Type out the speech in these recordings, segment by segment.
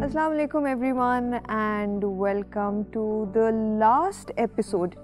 Assalamu alaikum everyone and welcome to the last episode,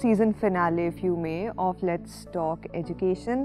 season finale if you may of Let's Talk Education.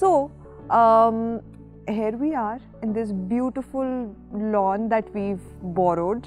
So here we are in this beautiful lawn that we've borrowed.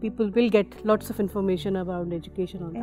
people will get lots of information about education on that.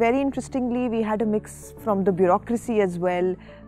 Very interestingly we had a mix from the bureaucracy as well.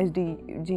SDG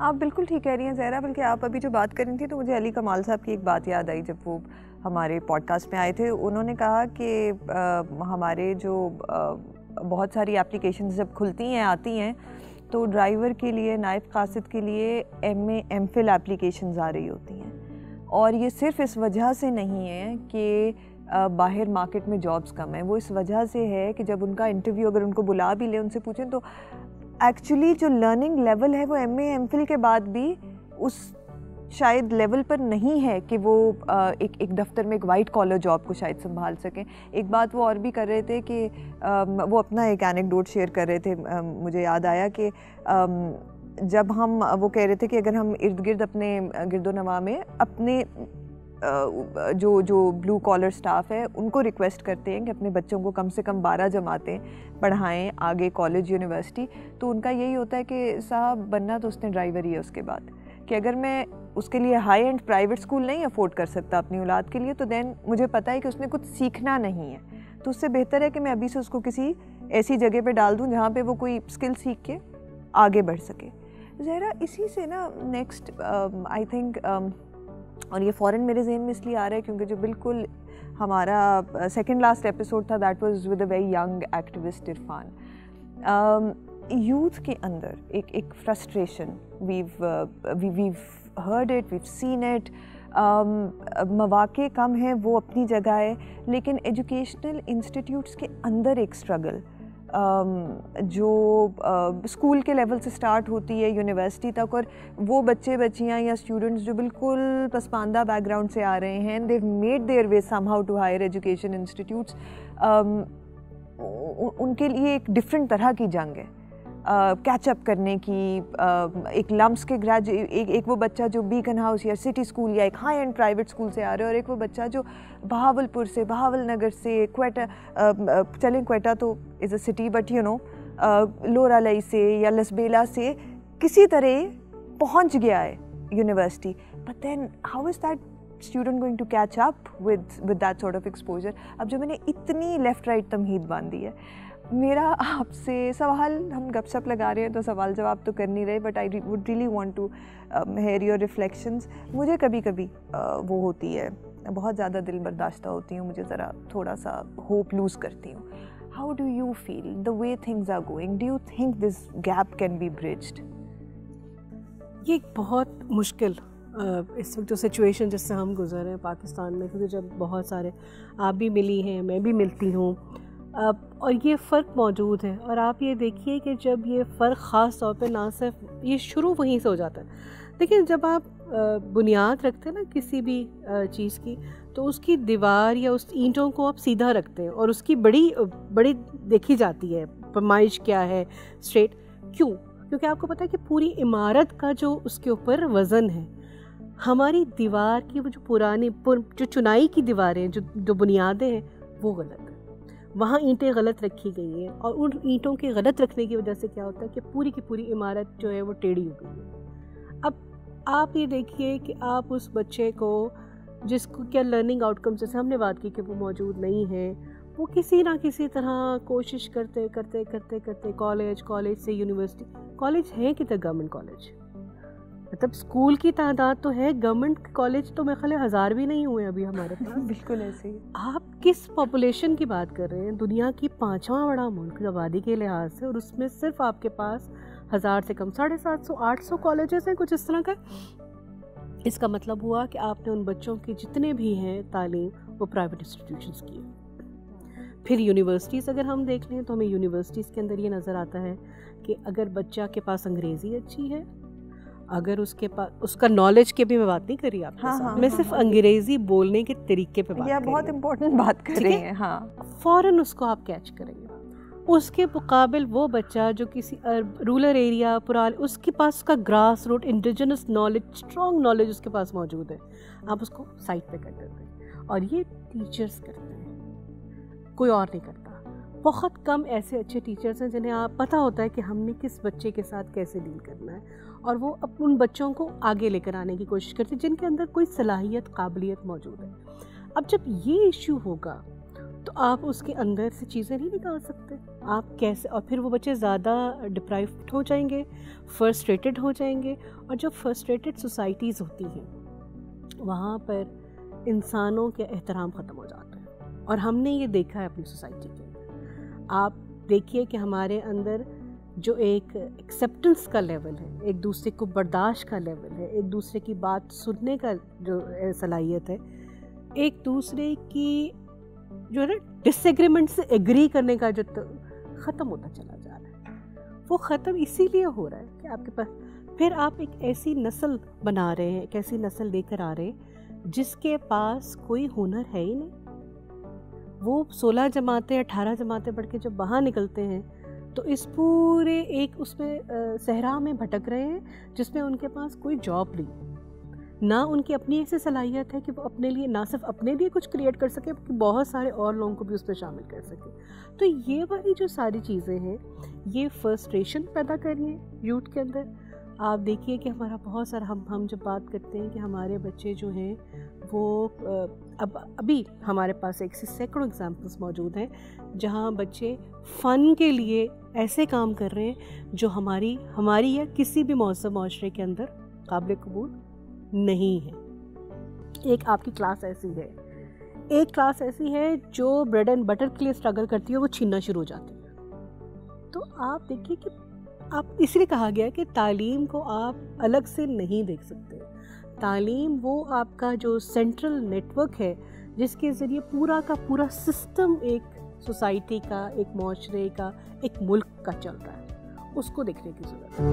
آپ بالکل ٹھیک کہہ رہی ہیں زہرا, بلکہ آپ ابھی جو بات کر رہی تھیں تو مجھے علی کمال صاحب کی ایک بات یاد آئی جب وہ ہمارے پوڈ کاسٹ میں آئے تھے. انہوں نے کہا کہ ہمارے جو بہت ساری اپلیکیشنز جب کھلتی ہیں آتی ہیں تو ڈرائیور کے لیے, نائب قاصد کے لیے MA MPhil اپلیکیشنز آ رہی ہوتی ہیں, اور یہ صرف اس وجہ سے نہیں ہے کہ باہر مارکیٹ میں جابس کم ہیں, وہ اس وجہ سے ہے کہ جب ان کا انٹرویو اگر ان کو بلا بھی لیں, ان سے پوچھیں تو ایکچولی جو لرننگ لیول ہے وہ MA MPhil کے بعد بھی اس شاید لیول پر نہیں ہے کہ وہ ایک دفتر میں ایک وائٹ کالر جاب کو شاید سنبھال سکیں. ایک بات وہ اور بھی کر رہے تھے کہ وہ اپنا ایک اینیکڈوٹ شیئر کر رہے تھے, مجھے یاد آیا کہ جب وہ کہہ رہے تھے کہ اگر ہم ارد گرد اپنے گرد و نواح میں اپنے جو بلو کالر سٹاف ہے ان کو ریکویسٹ کرتے ہیں کہ اپنے بچوں کو کم سے کم 12 جماعتیں پڑھائیں آگے کالج یونیورسٹی, تو ان کا یہی ہوتا ہے کہ صاحب بننا تو اس نے ڈرائیور ہی ہے اس کے بعد, کہ اگر میں اس کے لیے ہائی اینڈ پرائیویٹ اسکول نہیں افورڈ کر سکتا اپنی اولاد کے لیے تو دین مجھے پتہ ہے کہ اس نے کچھ سیکھنا نہیں ہے, تو اس سے بہتر ہے کہ میں ابھی سے اس کو کسی ایسی جگہ پہ ڈال دوں جہاں پہ وہ کوئی اسکل سیکھ کے آگے بڑھ سکے. ظاہرہ اسی سے نا نیکسٹ آئی تھنک, اور یہ فوراً میرے ذہن میں اس لیے آ رہا ہے کیونکہ جو بالکل ہمارا سیکنڈ لاسٹ ایپیسوڈ تھا that was with a very young activist Irfan. Youth کے اندر ایک frustration, we've heard it, we've seen it, مواقع کم ہیں وہ اپنی جگہ ہے, لیکن ایجوکیشنل انسٹیٹیوٹس کے اندر ایک اسٹرگل جو اسکول کے لیول سے سٹارٹ ہوتی ہے یونیورسٹی تک, اور وہ بچے بچیاں یا اسٹوڈنٹس جو بالکل پسماندہ بیک گراؤنڈ سے آ رہے ہیں, they've made their way somehow to higher education institutes, ان کے لیے ایک ڈفرینٹ طرح کی جنگ ہے کیچ اپ کرنے کی. ایک لمپس کے ایک وہ بچہ جو بیکن ہاؤس یا سٹی اسکول یا ایک ہائی اینڈ پرائیویٹ اسکول سے آ رہا ہے, اور ایک وہ بچہ جو بہاولپور سے, بہاول نگر سے, کوئٹہ, چلیں کوئٹہ تو is a city but you know Loralai سے یا لسبیلا سے کسی طرح پہنچ گیا ہے university, but then how is that student going to catch up with that sort of exposure. اب جو میں نے اتنی لیفٹ رائٹ تمہید باندھی ہے, میرا آپ سے سوال, ہم گپ شپ لگا رہے ہیں تو سوال جواب تو کر نہیں رہے, but I would really want to hear your reflections. مجھے کبھی کبھی وہ ہوتی ہے, بہت زیادہ دل برداشتہ ہوتی ہوں, مجھے ذرا تھوڑا سا ہوپ لوز کرتی ہوں. How do you feel the way things are going, do you think this gap can be bridged? یہ ایک بہت مشکل اس وقت جو سچویشن جس سے ہم گزر رہے ہیں پاکستان میں, کیونکہ جب بہت سارے آپ بھی ملی ہیں, میں بھی ملتی ہوں, اور یہ فرق موجود ہے. اور آپ یہ دیکھیے کہ جب یہ فرق خاص طور پہ نہ صرف یہ شروع وہیں سے ہو جاتا ہے, لیکن جب آپ بنیاد رکھتے ہیں نا کسی بھی چیز کی, تو اس کی دیوار یا اس اینٹوں کو آپ سیدھا رکھتے ہیں, اور اس کی بڑی دیکھی جاتی ہے پیمائش کیا ہے, اسٹریٹ کیوں, کیونکہ آپ کو پتہ ہے کہ پوری عمارت کا جو اس کے اوپر وزن ہے, ہماری دیوار کی وہ جو پرانی جو چنائی کی دیواریں جو بنیادیں ہیں وہ غلط ہیں, وہاں اینٹیں غلط رکھی گئی ہیں, اور ان اینٹوں کے غلط رکھنے کی وجہ سے کیا ہوتا ہے کہ پوری کی پوری عمارت جو ہے وہ ٹیڑھی ہو گئی ہے. اب آپ یہ دیکھیے کہ آپ اس بچے کو جس کو کیا لرننگ آؤٹ کم جیسے ہم نے بات کی کہ وہ موجود نہیں ہے, وہ کسی نہ کسی طرح کوشش کرتے کرتے کرتے کرتے کالج سے یونیورسٹی, کالج ہے کتنے گورنمنٹ کالج, مطلب اسکول کی تعداد تو ہے, گورنمنٹ کالج تو میرے خیال 1000 بھی نہیں ہوئے ابھی ہمارے پاس. بالکل ایسے ہی. آپ کس پاپولیشن کی بات کر رہے ہیں, دنیا کی 5واں بڑا ملک آبادی کے لحاظ سے, اور اس میں صرف آپ کے پاس 1000 سے کم 750-800 کالجز ہیں, کچھ اس طرح کا. اس کا مطلب ہوا کہ آپ نے ان بچوں کی جتنے بھی ہیں تعلیم وہ پرائیویٹ انسٹیٹیوشنس کی. پھر یونیورسٹیز اگر ہم دیکھ لیں تو ہمیں یونیورسٹیز کے اندر یہ نظر آتا ہے کہ اگر بچہ کے پاس انگریزی اچھی ہے, اگر اس کے پاس اس کا نالج کے بھی میں بات نہیں کر رہی آپ کے ساتھ, میں صرف انگریزی بولنے کے طریقے پہ بات کر رہی ہوں, یہ بہت امپورٹنٹ بات کر رہی ہیں. ہاں, فوراً اس کو آپ کیچ کریں گے. اس کے مقابل وہ بچہ جو کسی رورل ایریا اس کے پاس اس کا grass root indigenous knowledge, strong knowledge اس کے پاس موجود ہے, آپ اس کو سائٹ پہ کر دیتے ہیں. اور یہ ٹیچرز کرتے ہیں, کوئی اور نہیں کرتا. بہت کم ایسے اچھے ٹیچرز ہیں جنہیں آپ پتہ ہوتا ہے کہ ہم نے کس بچے کے ساتھ کیسے ڈیل کرنا ہے, اور وہ ان بچوں کو آگے لے کر آنے کی کوشش کرتے ہیں جن کے اندر کوئی صلاحیت قابلیت موجود ہے. اب جب یہ ایشو ہوگا تو آپ اس کے اندر سے چیزیں نہیں نکال سکتے. آپ کیسے؟ اور پھر وہ بچے زیادہ ڈپرائیوڈ ہو جائیں گے, فرسٹریٹڈ ہو جائیں گے. اور جب فرسٹریٹڈ سوسائٹیز ہوتی ہیں وہاں پر انسانوں کے احترام ختم ہو جاتا ہے. اور ہم نے یہ دیکھا ہے اپنی سوسائٹی کے اندر. آپ دیکھیے کہ ہمارے اندر جو ایک ایکسیپٹنس کا لیول ہے, ایک دوسرے کو برداشت کا لیول ہے, ایک دوسرے کی بات سننے کا جو صلاحیت ہے, ایک دوسرے کی جو ہے نا ڈس ایگریمنٹ سے ایگری کرنے کا جو ختم ہوتا چلا جا رہا ہے. وہ ختم اسی لیے ہو رہا ہے کہ آپ کے پاس پھر آپ ایک ایسی نسل بنا رہے ہیں, ایک ایسی نسل لے کر آ رہے ہیں جس کے پاس کوئی ہنر ہے ہی نہیں. وہ 16 جماعتیں 18 جماعتیں پڑھ کے جب باہر نکلتے ہیں تو اس پورے ایک اس میں صحرا میں بھٹک رہے ہیں جس میں ان کے پاس کوئی جاب نہیں, نہ ان کی اپنی ایسی صلاحیت ہے کہ وہ اپنے لیے نہ صرف اپنے لیے کچھ کریٹ کر سکے بلکہ بہت سارے اور لوگوں کو بھی اس میں شامل کر سکے. تو یہ والی جو ساری چیزیں ہیں یہ فرسٹریشن پیدا کر رہی ہیں یوتھ کے اندر. آپ دیکھیے کہ ہمارا بہت سارا ہم جب بات کرتے ہیں کہ ہمارے بچے جو ہیں وہ ابھی ہمارے پاس ایک سینکڑوں ایگزامپلس موجود ہیں جہاں بچے فن کے لیے ایسے کام کر رہے ہیں جو ہماری یا کسی بھی مہذب معاشرے کے اندر قابل قبول نہیں ہے. ایک آپ کی کلاس ایسی ہے, ایک کلاس ایسی ہے جو بریڈ اینڈ بٹر کے لیے اسٹرگل کرتی ہے, وہ چھیننا شروع ہو جاتی ہے. تو آپ دیکھیے کہ آپ اس لیے کہا گیا کہ تعلیم کو آپ الگ سے نہیں دیکھ سکتے. تعلیم وہ آپ کا جو سینٹرل نیٹ ورک ہے جس کے ذریعے پورا کا پورا سسٹم ایک سوسائٹی کا, ایک معاشرے کا, ایک ملک کا چل رہا ہے, اس کو دیکھنے کی ضرورت ہے.